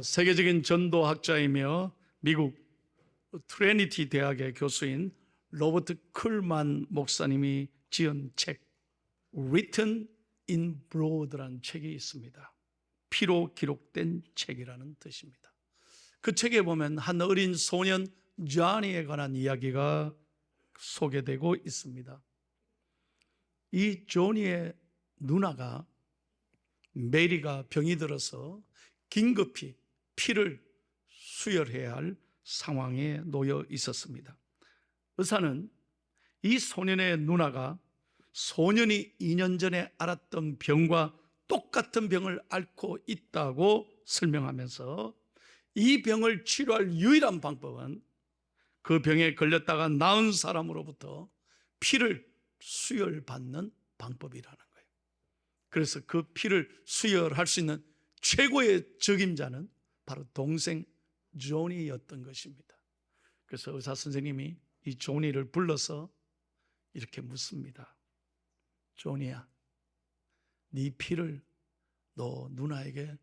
세계적인 전도학자이며 미국 트리니티 대학의 교수인 로버트 쿨만 목사님이 지은 책 Written in Blood라는 책이 있습니다. 피로 기록된 책이라는 뜻입니다. 그 책에 보면 한 어린 소년 쟈니에 관한 이야기가 소개되고 있습니다. 이 조니의 누나가 메리가 병이 들어서 긴급히 피를 수혈해야 할 상황에 놓여 있었습니다. 의사는 이 소년의 누나가 소년이 2년 전에 앓았던 병과 똑같은 병을 앓고 있다고 설명하면서 이 병을 치료할 유일한 방법은 그 병에 걸렸다가 나은 사람으로부터 피를 수혈받는 방법이라는 거예요. 그래서 그 피를 수혈할 수 있는 최고의 적임자는 바로 동생 조니였던 것입니다. 그래서 의사 선생님이 이 조니를 불러서 이렇게 묻습니다. 조니야, 네 피를 너 누나에게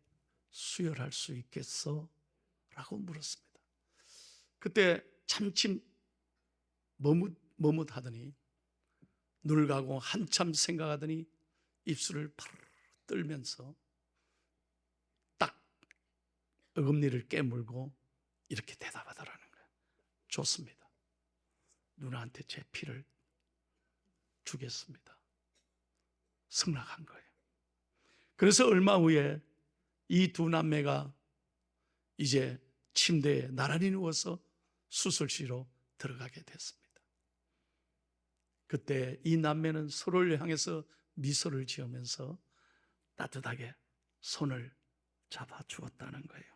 수혈할 수 있겠어? 라고 물었습니다. 그때 참칭 머뭇하더니 눈을 감고 한참 생각하더니 입술을 파르르 떨면서 딱 어금니를 깨물고 이렇게 대답하더라는 거예요. 좋습니다. 누나한테 제 피를 주겠습니다. 승낙한 거예요. 그래서 얼마 후에 이 두 남매가 이제 침대에 나란히 누워서 수술실로 들어가게 됐습니다. 그때 이 남매는 서로를 향해서 미소를 지으면서 따뜻하게 손을 잡아주었다는 거예요.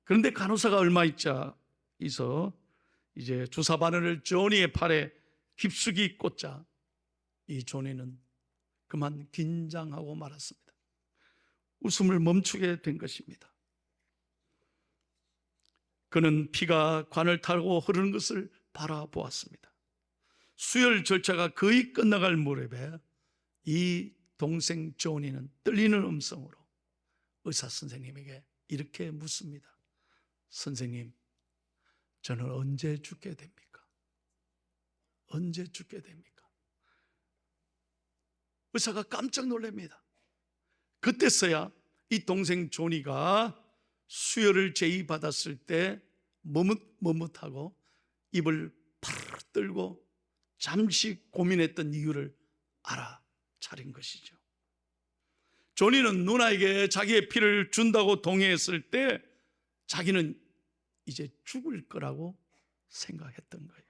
그런데 간호사가 얼마 있어 이제 주사 바늘을 조니의 팔에 깊숙이 꽂자 이 조니는 그만 긴장하고 말았습니다. 웃음을 멈추게 된 것입니다. 그는 피가 관을 타고 흐르는 것을 바라보았습니다. 수혈 절차가 거의 끝나갈 무렵에 이 동생 조니는 떨리는 음성으로 의사 선생님에게 이렇게 묻습니다. 선생님, 저는 언제 죽게 됩니까? 언제 죽게 됩니까? 의사가 깜짝 놀랍니다. 그때서야 이 동생 조니가 수혈을 제의받았을 때 머뭇하고 입을 파르르 떨고 잠시 고민했던 이유를 알아차린 것이죠. 조니는 누나에게 자기의 피를 준다고 동의했을 때 자기는 이제 죽을 거라고 생각했던 거예요.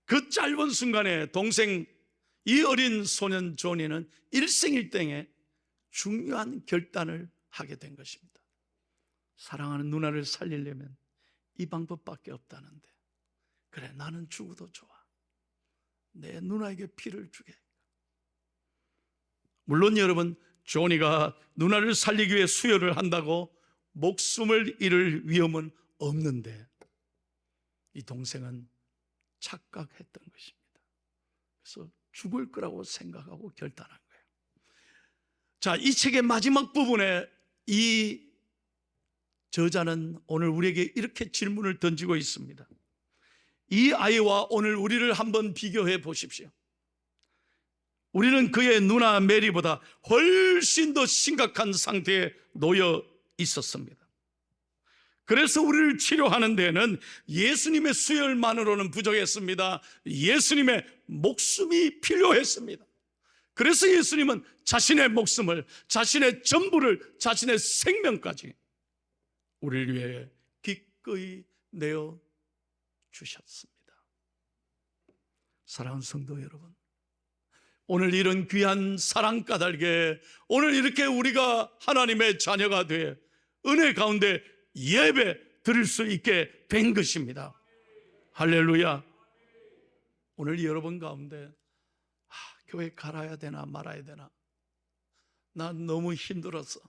그 짧은 순간에 동생 이 어린 소년 조니는 일생일대의 중요한 결단을 하게 된 것입니다. 사랑하는 누나를 살리려면 이 방법밖에 없다는데, 그래, 나는 죽어도 좋아. 내 누나에게 피를 주게. 물론 여러분, 조니가 누나를 살리기 위해 수혈을 한다고 목숨을 잃을 위험은 없는데 이 동생은 착각했던 것입니다. 그래서 죽을 거라고 생각하고 결단한 거예요. 자, 이 책의 마지막 부분에 이 저자는 오늘 우리에게 이렇게 질문을 던지고 있습니다. 이 아이와 오늘 우리를 한번 비교해 보십시오. 우리는 그의 누나 메리보다 훨씬 더 심각한 상태에 놓여 있었습니다. 그래서 우리를 치료하는 데에는 예수님의 수혈만으로는 부족했습니다. 예수님의 목숨이 필요했습니다. 그래서 예수님은 자신의 목숨을, 자신의 전부를, 자신의 생명까지 우리를 위해 기꺼이 내어 주셨습니다. 사랑하는 성도 여러분, 오늘 이런 귀한 사랑 까닭에 오늘 이렇게 우리가 하나님의 자녀가 돼 은혜 가운데 예배 드릴 수 있게 된 것입니다. 할렐루야. 오늘 여러분 가운데 교회 가야 되나 말아야 되나, 난 너무 힘들었어,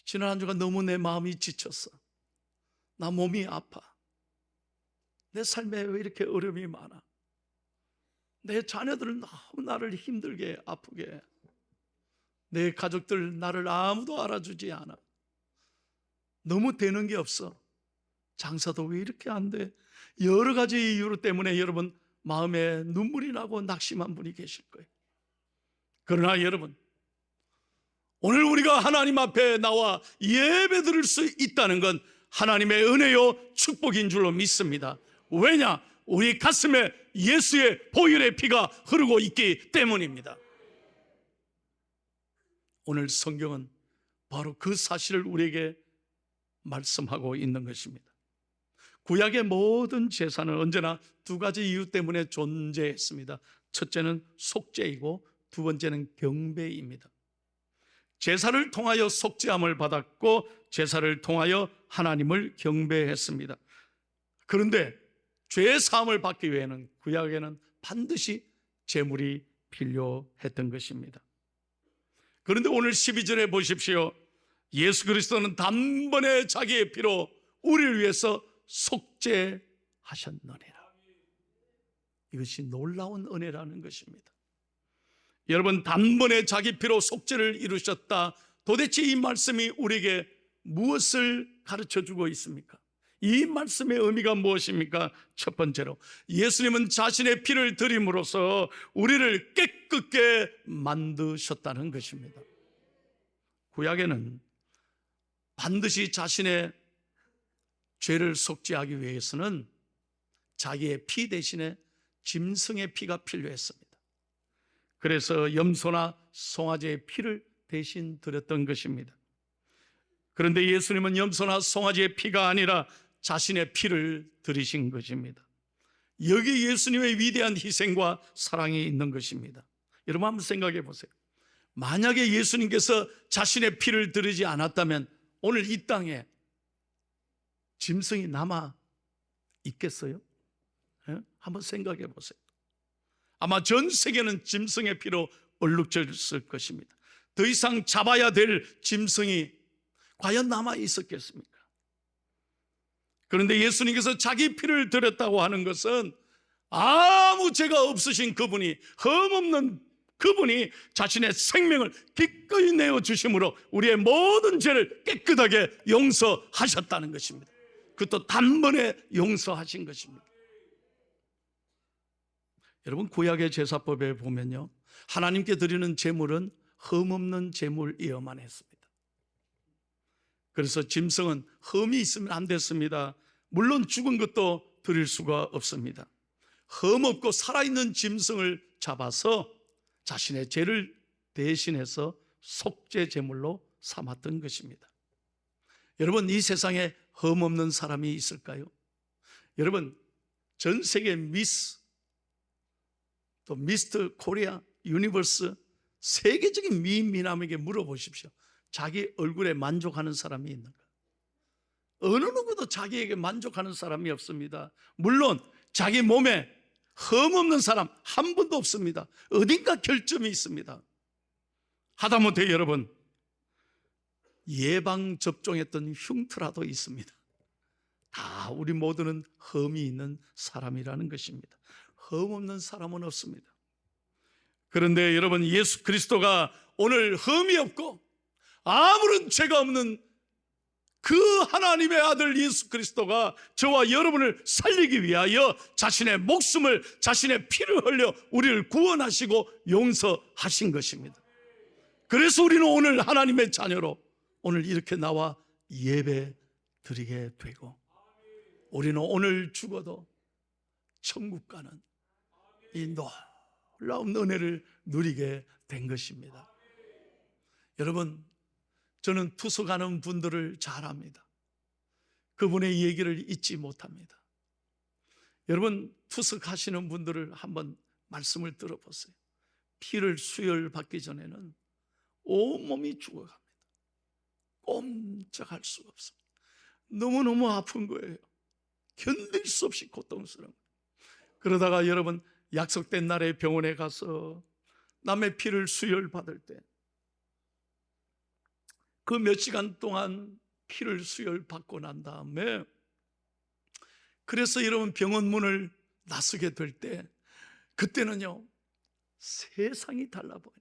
지난 한 주간 너무 내 마음이 지쳤어, 나 몸이 아파, 내 삶에 왜 이렇게 어려움이 많아, 내 자녀들은 너무 나를 힘들게 아프게 해, 내 가족들 나를 아무도 알아주지 않아, 너무 되는 게 없어. 장사도 왜 이렇게 안 돼? 여러 가지 이유 때문에 여러분 마음에 눈물이 나고 낙심한 분이 계실 거예요. 그러나 여러분, 오늘 우리가 하나님 앞에 나와 예배 드릴 수 있다는 건 하나님의 은혜요 축복인 줄로 믿습니다. 왜냐? 우리 가슴에 예수의 보혈의 피가 흐르고 있기 때문입니다. 오늘 성경은 바로 그 사실을 우리에게 말씀하고 있는 것입니다. 구약의 모든 제사는 언제나 두 가지 이유 때문에 존재했습니다. 첫째는 속죄이고 두 번째는 경배입니다. 제사를 통하여 속죄함을 받았고 제사를 통하여 하나님을 경배했습니다. 그런데 죄 사함을 받기 위해는 구약에는 반드시 제물이 필요했던 것입니다. 그런데 오늘 12절에 보십시오. 예수 그리스도는 단번에 자기의 피로 우리를 위해서 속죄하셨느니라. 이것이 놀라운 은혜라는 것입니다. 여러분, 단번에 자기 피로 속죄를 이루셨다. 도대체 이 말씀이 우리에게 무엇을 가르쳐주고 있습니까? 이 말씀의 의미가 무엇입니까? 첫 번째로 예수님은 자신의 피를 드림으로써 우리를 깨끗게 만드셨다는 것입니다. 구약에는 반드시 자신의 죄를 속죄하기 위해서는 자기의 피 대신에 짐승의 피가 필요했습니다. 그래서 염소나 송아지의 피를 대신 드렸던 것입니다. 그런데 예수님은 염소나 송아지의 피가 아니라 자신의 피를 드리신 것입니다. 여기 예수님의 위대한 희생과 사랑이 있는 것입니다. 여러분 한번 생각해 보세요. 만약에 예수님께서 자신의 피를 드리지 않았다면 오늘 이 땅에 짐승이 남아 있겠어요? 한번 생각해 보세요. 아마 전 세계는 짐승의 피로 얼룩졌을 것입니다. 더 이상 잡아야 될 짐승이 과연 남아 있었겠습니까? 그런데 예수님께서 자기 피를 드렸다고 하는 것은 아무 죄가 없으신 그분이, 흠없는 그분이 자신의 생명을 기꺼이 내어주심으로 우리의 모든 죄를 깨끗하게 용서하셨다는 것입니다. 그것도 단번에 용서하신 것입니다. 여러분, 구약의 제사법에 보면요, 하나님께 드리는 제물은 흠없는 제물이어야만 했습니다. 그래서 짐승은 흠이 있으면 안 됐습니다. 물론 죽은 것도 드릴 수가 없습니다. 흠없고 살아있는 짐승을 잡아서 자신의 죄를 대신해서 속죄 제물로 삼았던 것입니다. 여러분, 이 세상에 흠없는 사람이 있을까요? 여러분, 전 세계 미스, 또 미스터 코리아, 유니버스, 세계적인 미남에게 물어보십시오. 자기 얼굴에 만족하는 사람이 있는가? 어느 누구도 자기에게 만족하는 사람이 없습니다. 물론 자기 몸에 흠없는 사람 한 분도 없습니다. 어딘가 결점이 있습니다. 하다못해 여러분, 예방접종했던 흉터라도 있습니다. 다 우리 모두는 흠이 있는 사람이라는 것입니다. 흠없는 사람은 없습니다. 그런데 여러분, 예수 그리스도가 오늘 흠이 없고 아무런 죄가 없는 그 하나님의 아들 예수 그리스도가 저와 여러분을 살리기 위하여 자신의 목숨을, 자신의 피를 흘려 우리를 구원하시고 용서하신 것입니다. 그래서 우리는 오늘 하나님의 자녀로 오늘 이렇게 나와 예배 드리게 되고, 우리는 오늘 죽어도 천국 가는 이 놀라운 은혜를 누리게 된 것입니다. 여러분, 저는 투숙하는 분들을 잘 압니다. 그분의 얘기를 잊지 못합니다. 여러분, 투숙하시는 분들을 한번 말씀을 들어보세요. 피를 수혈받기 전에는 온몸이 죽어갑니다. 꼼짝할 수가 없습니다. 너무너무 아픈 거예요. 견딜 수 없이 고통스러운 거예요. 그러다가 여러분, 약속된 날에 병원에 가서 남의 피를 수혈받을 때 그 몇 시간 동안 피를 수혈받고 난 다음에, 그래서 여러분 병원 문을 나서게 될 때 그때는요, 세상이 달라 보여요.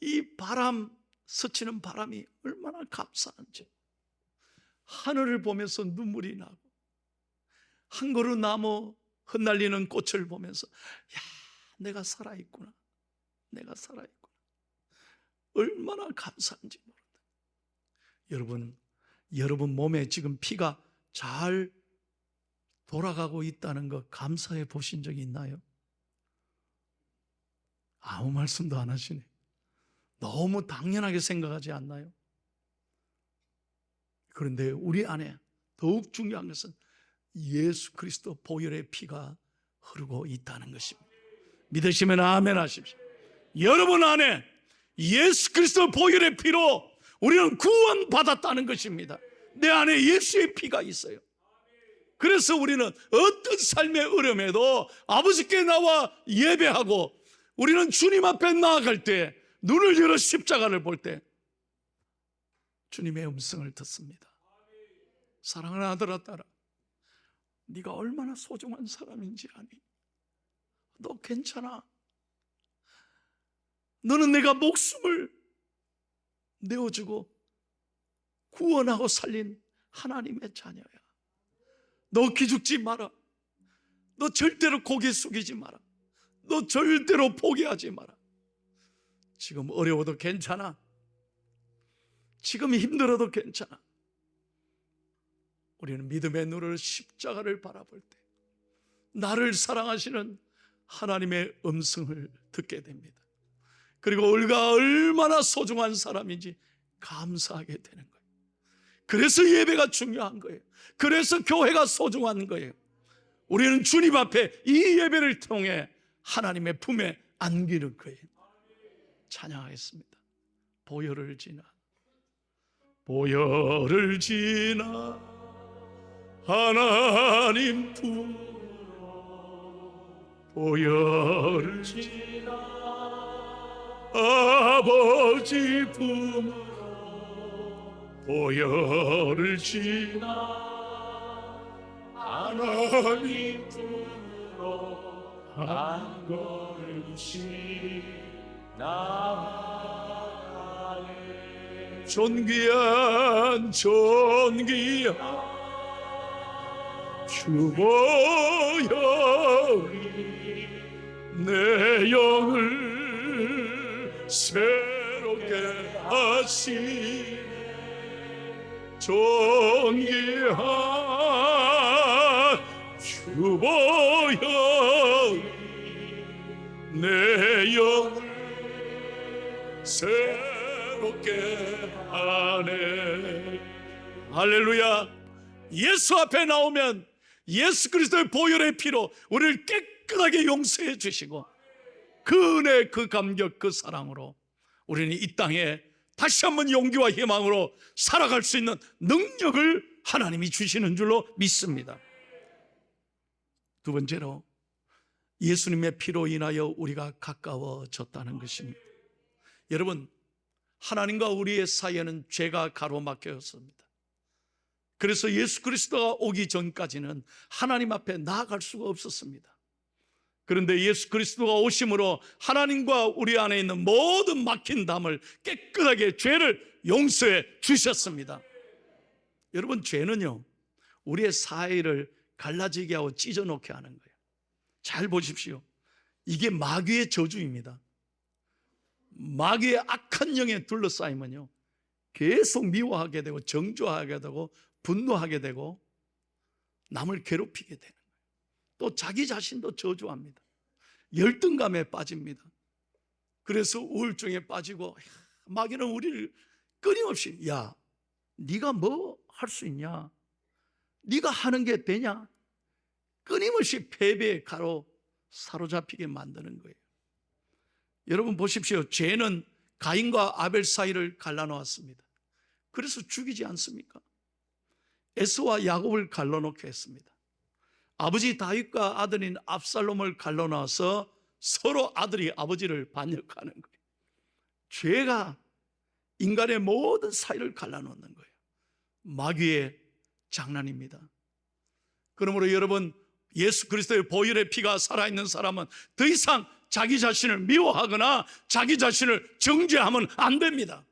이 바람, 스치는 바람이 얼마나 감사한지. 하늘을 보면서 눈물이 나고, 한 그루 나무 흩날리는 꽃을 보면서 야, 내가 살아있구나, 내가 살아있구나, 얼마나 감사한지 모른다. 여러분 몸에 지금 피가 잘 돌아가고 있다는 거 감사해 보신 적이 있나요? 아무 말씀도 안 하시네. 너무 당연하게 생각하지 않나요? 그런데 우리 안에 더욱 중요한 것은 예수 그리스도 보혈의 피가 흐르고 있다는 것입니다. 믿으시면 아멘 하십시오. 여러분 안에 예수 그리스도 보혈의 피로 우리는 구원받았다는 것입니다. 내 안에 예수의 피가 있어요. 그래서 우리는 어떤 삶의 어려움에도 아버지께 나와 예배하고, 우리는 주님 앞에 나아갈 때, 눈을 열어 십자가를 볼 때 주님의 음성을 듣습니다. 사랑하는 아들아, 딸아, 네가 얼마나 소중한 사람인지 아니? 너 괜찮아. 너는 내가 목숨을 내어주고 구원하고 살린 하나님의 자녀야. 너 기죽지 마라. 너 절대로 고개 숙이지 마라. 너 절대로 포기하지 마라. 지금 어려워도 괜찮아. 지금 힘들어도 괜찮아. 우리는 믿음의 눈으로 십자가를 바라볼 때 나를 사랑하시는 하나님의 음성을 듣게 됩니다. 그리고 우리가 얼마나 소중한 사람인지 감사하게 되는 거예요. 그래서 예배가 중요한 거예요. 그래서 교회가 소중한 거예요. 우리는 주님 앞에 이 예배를 통해 하나님의 품에 안기는 거예요. 찬양하겠습니다. 보혈을 지나, 보혈을 지나 하나님 품으로, 보혈을 지나 아버지 품으로, 보혈을 지나 하나님 품으로 한 걸음씩 나아가네. 존귀한 주 보혈이 내 영을 새롭게 하시네. 존귀한 주 보혈이 내 영을 새롭게 하네. 할렐루야. 예수 앞에 나오면 예수 그리스도의 보혈의 피로 우리를 깨끗하게 용서해 주시고, 그 은혜, 그 감격, 그 사랑으로 우리는 이 땅에 다시 한번 용기와 희망으로 살아갈 수 있는 능력을 하나님이 주시는 줄로 믿습니다. 두 번째로, 예수님의 피로 인하여 우리가 가까워졌다는 것입니다. 여러분, 하나님과 우리의 사이에는 죄가 가로막혔습니다. 그래서 예수 그리스도가 오기 전까지는 하나님 앞에 나아갈 수가 없었습니다. 그런데 예수 그리스도가 오심으로 하나님과 우리 안에 있는 모든 막힌 담을 깨끗하게, 죄를 용서해 주셨습니다. 여러분, 죄는요, 우리의 사이를 갈라지게 하고 찢어놓게 하는 거예요. 잘 보십시오. 이게 마귀의 저주입니다. 마귀의 악한 영에 둘러싸이면요, 계속 미워하게 되고 정죄하게 되고 분노하게 되고 남을 괴롭히게 되는 거예요. 또 자기 자신도 저주합니다. 열등감에 빠집니다. 그래서 우울증에 빠지고, 마귀는 우리를 끊임없이, 야, 네가 뭐 할 수 있냐? 네가 하는 게 되냐? 끊임없이 패배의 가로 사로잡히게 만드는 거예요. 여러분 보십시오. 죄는 가인과 아벨 사이를 갈라놓았습니다. 그래서 죽이지 않습니까? 에서와 야곱을 갈라놓게 했습니다. 아버지 다윗과 아들인 압살롬을 갈라놔서 서로 아들이 아버지를 반역하는 거예요. 죄가 인간의 모든 사이를 갈라놓는 거예요. 마귀의 장난입니다. 그러므로 여러분, 예수 그리스도의 보혈의 피가 살아있는 사람은 더 이상 자기 자신을 미워하거나 자기 자신을 정죄하면 안 됩니다.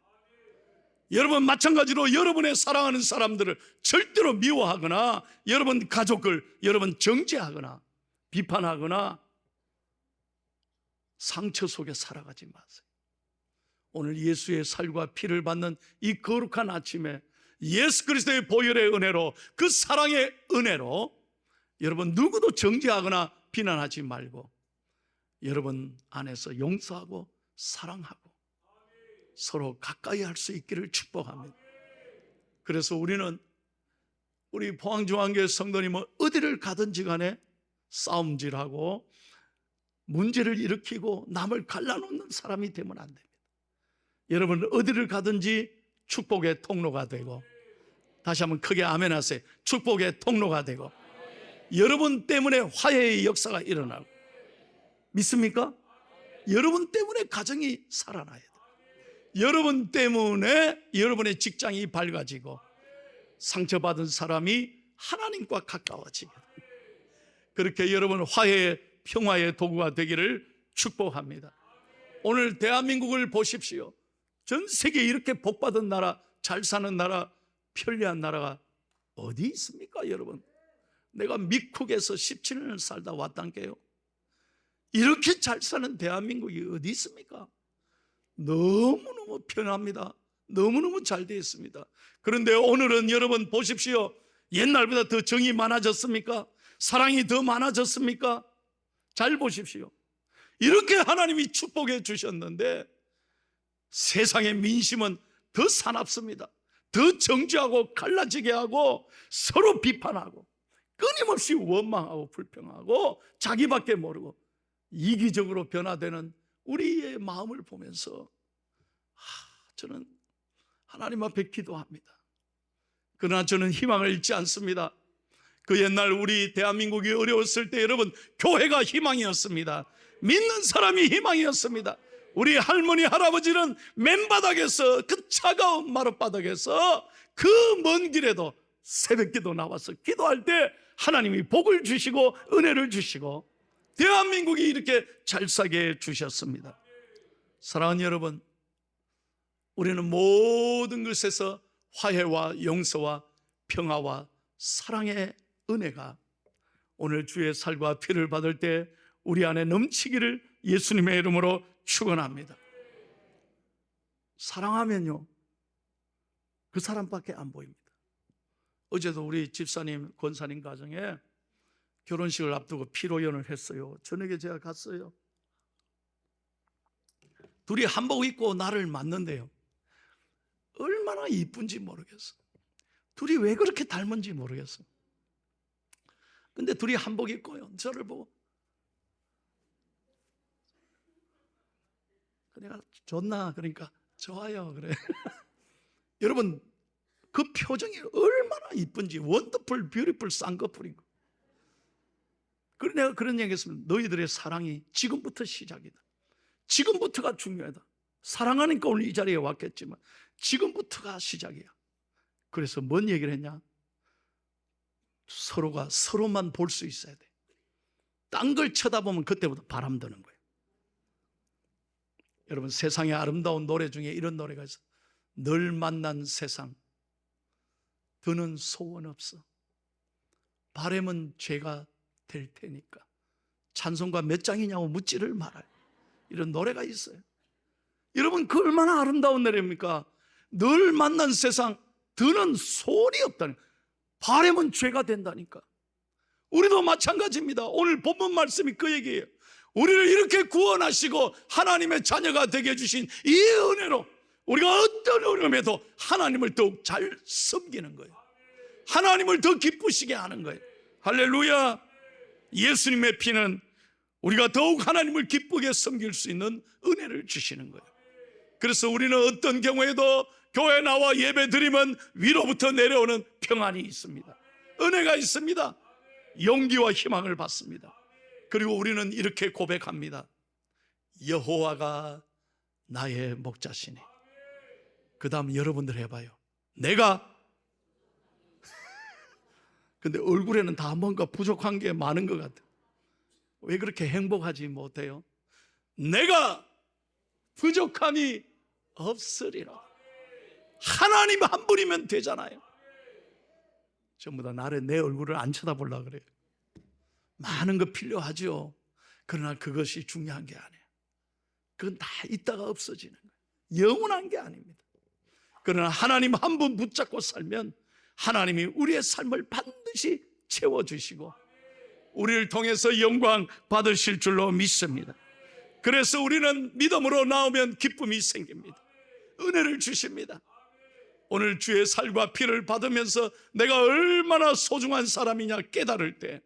여러분 마찬가지로 여러분의 사랑하는 사람들을 절대로 미워하거나 여러분 가족을 여러분 정죄하거나 비판하거나 상처 속에 살아가지 마세요. 오늘 예수의 살과 피를 받는 이 거룩한 아침에 예수 그리스도의 보혈의 은혜로, 그 사랑의 은혜로 여러분 누구도 정죄하거나 비난하지 말고 여러분 안에서 용서하고 사랑하고 서로 가까이 할 수 있기를 축복합니다. 그래서 우리는 우리 포항중앙교회 성도님은 어디를 가든지 간에 싸움질하고 문제를 일으키고 남을 갈라놓는 사람이 되면 안 됩니다. 여러분 어디를 가든지 축복의 통로가 되고, 다시 한번 크게 아멘 하세요. 축복의 통로가 되고 여러분 때문에 화해의 역사가 일어나고, 믿습니까? 여러분 때문에 가정이 살아나야 돼요. 여러분 때문에 여러분의 직장이 밝아지고 상처받은 사람이 하나님과 가까워지게 돼요. 그렇게 여러분 화해의 평화의 도구가 되기를 축복합니다. 오늘 대한민국을 보십시오. 전 세계에 이렇게 복받은 나라, 잘 사는 나라, 편리한 나라가 어디 있습니까 여러분? 내가 미국에서 17년을 살다 왔단게요. 이렇게 잘 사는 대한민국이 어디 있습니까? 너무너무 편합니다. 너무너무 잘 되어 있습니다. 그런데 오늘은 여러분 보십시오. 옛날보다 더 정이 많아졌습니까? 사랑이 더 많아졌습니까? 잘 보십시오. 이렇게 하나님이 축복해 주셨는데 세상의 민심은 더 사납습니다. 더 정죄하고 갈라지게 하고 서로 비판하고 끊임없이 원망하고 불평하고 자기밖에 모르고 이기적으로 변화되는 우리의 마음을 보면서 저는 하나님 앞에 기도합니다. 그러나 저는 희망을 잃지 않습니다. 그 옛날 우리 대한민국이 어려웠을 때 여러분 교회가 희망이었습니다. 믿는 사람이 희망이었습니다. 우리 할머니 할아버지는 맨바닥에서, 그 차가운 마룻바닥에서 그 먼 길에도 새벽기도 나와서 기도할 때 하나님이 복을 주시고 은혜를 주시고 대한민국이 이렇게 잘 사게 해주셨습니다. 사랑하는 여러분, 우리는 모든 것에서 화해와 용서와 평화와 사랑의 은혜가 오늘 주의 살과 피를 받을 때 우리 안에 넘치기를 예수님의 이름으로 축원합니다. 사랑하면요 그 사람밖에 안 보입니다. 어제도 우리 집사님, 권사님 가정에 결혼식을 앞두고 피로연을 했어요. 저녁에 제가 갔어요. 둘이 한복 입고 나를 맞는데요, 얼마나 이쁜지 모르겠어. 둘이 왜 그렇게 닮은지 모르겠어. 근데 둘이 한복 입고요, 저를 보고 내가 좋나? 그러니까 좋아요 그래. 여러분 그 표정이 얼마나 이쁜지, 원더풀 뷰티풀 쌍꺼풀이고. 그래서 내가 그런 얘기 했습니다. 너희들의 사랑이 지금부터 시작이다. 지금부터가 중요하다. 사랑하니까 오늘 이 자리에 왔겠지만 지금부터가 시작이야. 그래서 뭔 얘기를 했냐? 서로가 서로만 볼 수 있어야 돼. 딴 걸 쳐다보면 그때부터 바람 드는 거예요. 여러분 세상의 아름다운 노래 중에 이런 노래가 있어. 널 만난 세상 더는 소원 없어. 바람은 죄가 될 테니까 찬송가 몇 장이냐고 묻지를 말아요. 이런 노래가 있어요. 여러분 그 얼마나 아름다운 노래입니까? 널 만난 세상 더는 소원이 없다니. 바람은 죄가 된다니까. 우리도 마찬가지입니다. 오늘 본문 말씀이 그 얘기예요. 우리를 이렇게 구원하시고 하나님의 자녀가 되게 해주신 이 은혜로 우리가 어떤 어려움에도 하나님을 더욱 잘 섬기는 거예요. 하나님을 더 기쁘시게 하는 거예요. 할렐루야. 예수님의 피는 우리가 더욱 하나님을 기쁘게 섬길 수 있는 은혜를 주시는 거예요. 그래서 우리는 어떤 경우에도 교회 나와 예배 드리면 위로부터 내려오는 평안이 있습니다. 은혜가 있습니다. 용기와 희망을 받습니다. 그리고 우리는 이렇게 고백합니다. 여호와가 나의 목자시니. 그 다음 여러분들 해봐요. 내가 근데 얼굴에는 다 뭔가 부족한 게 많은 것 같아요. 왜 그렇게 행복하지 못해요? 내가 부족함이 없으리라. 하나님 한 분이면 되잖아요. 전부 다 나를 내 얼굴을 안 쳐다보려고 그래요. 많은 거 필요하죠. 그러나 그것이 중요한 게 아니에요. 그건 다 있다가 없어지는 거예요. 영원한 게 아닙니다. 그러나 하나님 한 분 붙잡고 살면 하나님이 우리의 삶을 반드시 채워주시고 우리를 통해서 영광 받으실 줄로 믿습니다. 그래서 우리는 믿음으로 나오면 기쁨이 생깁니다. 은혜를 주십니다. 오늘 주의 살과 피를 받으면서 내가 얼마나 소중한 사람이냐 깨달을 때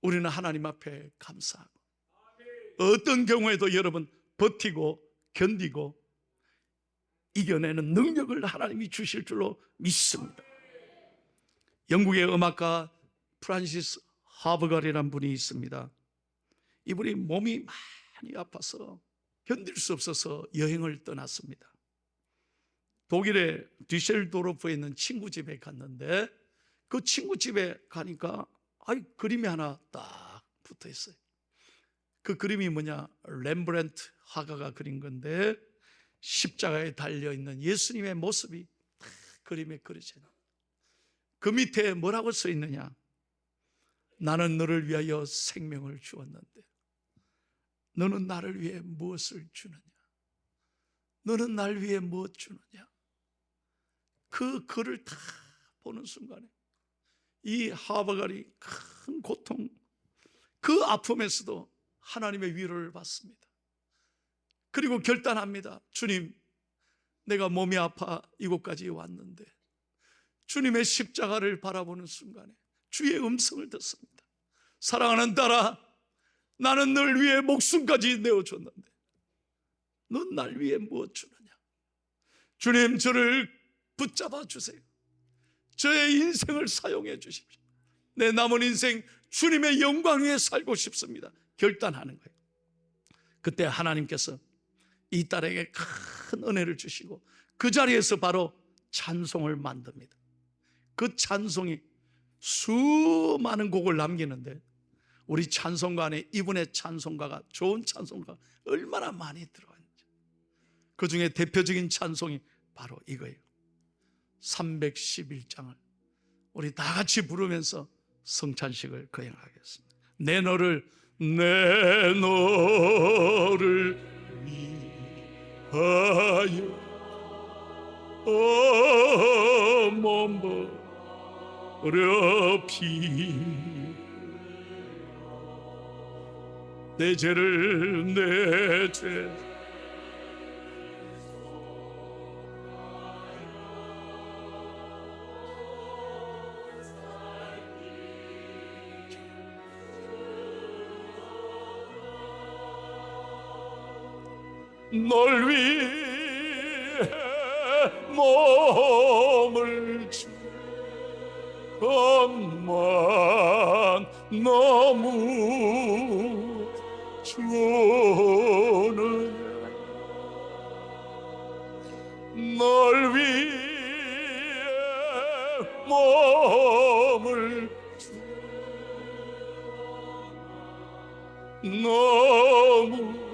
우리는 하나님 앞에 감사하고 어떤 경우에도 여러분 버티고 견디고 이겨내는 능력을 하나님이 주실 줄로 믿습니다. 영국의 음악가 프란시스 하버갈이라는 분이 있습니다. 이분이 몸이 많이 아파서 견딜 수 없어서 여행을 떠났습니다. 독일의 뒤셀도르프에 있는 친구 집에 갔는데 그 친구 집에 가니까 그림이 하나 딱 붙어 있어요. 그 그림이 뭐냐? 렘브란트 화가가 그린 건데 십자가에 달려있는 예수님의 모습이 딱 그림에 그려져 있는. 그 밑에 뭐라고 써 있느냐? 나는 너를 위하여 생명을 주었는데 너는 나를 위해 무엇을 주느냐? 너는 날 위해 무엇 주느냐? 그 글을 다 보는 순간에 이 하버갈이 큰 고통, 그 아픔에서도 하나님의 위로를 받습니다. 그리고 결단합니다. 주님, 내가 몸이 아파 이곳까지 왔는데 주님의 십자가를 바라보는 순간에 주의 음성을 듣습니다. 사랑하는 딸아, 나는 널 위해 목숨까지 내어줬는데 넌 날 위해 무엇 주느냐? 주님, 저를 붙잡아 주세요. 저의 인생을 사용해 주십시오. 내 남은 인생 주님의 영광 위에 살고 싶습니다. 결단하는 거예요. 그때 하나님께서 이 딸에게 큰 은혜를 주시고 그 자리에서 바로 찬송을 만듭니다. 그 찬송이 수많은 곡을 남기는데 우리 찬송가 안에 이분의 찬송가가, 좋은 찬송가가 얼마나 많이 들어가 있는지. 그 중에 대표적인 찬송이 바로 이거예요. 311장을 우리 다 같이 부르면서 성찬식을 거행하겠습니다. 내 너를 위하여 몸버려 피 내 죄를 내 죄 널 위해 몸을 주 것만 너무 주느냐 널 위해 몸을 주 너무